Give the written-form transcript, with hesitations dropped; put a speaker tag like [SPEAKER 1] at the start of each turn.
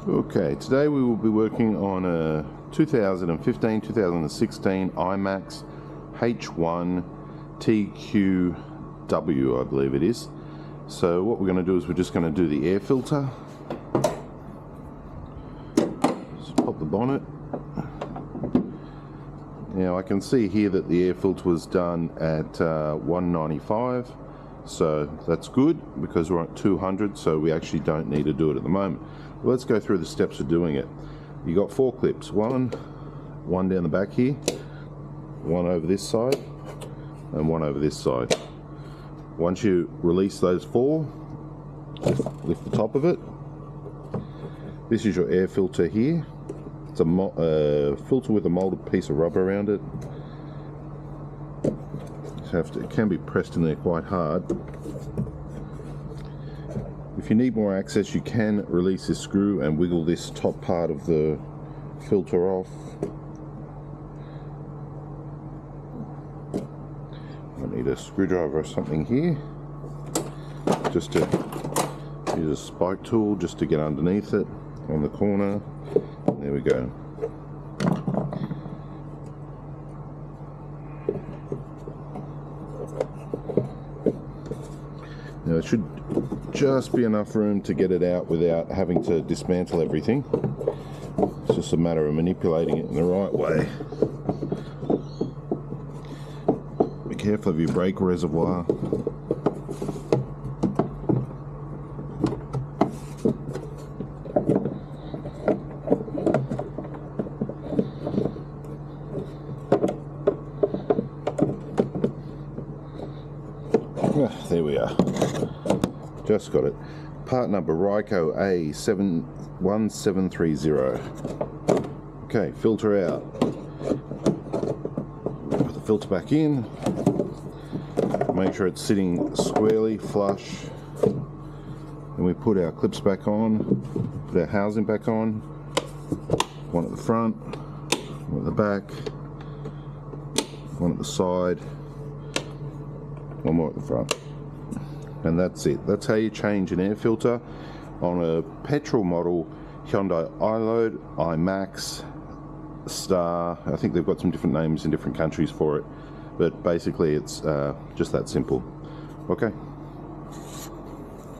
[SPEAKER 1] Okay, today we will be working on a 2015-2016 iMax H1 TQW, I believe it is. So what we're going to do is we're just going to do the air filter. Just pop the bonnet. Now I can see here that the air filter was done at 195, so that's good because we're at 200, so we actually don't need to do it at the moment. Let's go through the steps of doing it. You got 4 clips, one down the back here, one over this side, and one over this side. Once you release those 4, lift the top of it. This is your air filter here. It's a filter with a molded piece of rubber around it. It can be pressed in there quite hard. If you need more access, you can release this screw and wiggle this top part of the filter off. I need a screwdriver or something here, just to use a spike tool just to get underneath it on the corner. There we go. Now it should just be enough room to get it out without having to dismantle everything. It's just a matter of manipulating it in the right way. Be careful of your brake reservoir. There we are. Just got it. Part number Ryco A1730. Okay, filter out. Put the filter back in. Make sure it's sitting squarely, flush. And we put our clips back on. Put our housing back on. One at the front, one at the back, one at the side, one more at the front. And that's it. That's how you change an air filter on a petrol model Hyundai iLoad, iMax, Star. I think they've got some different names in different countries for it, but basically it's just that simple. Okay.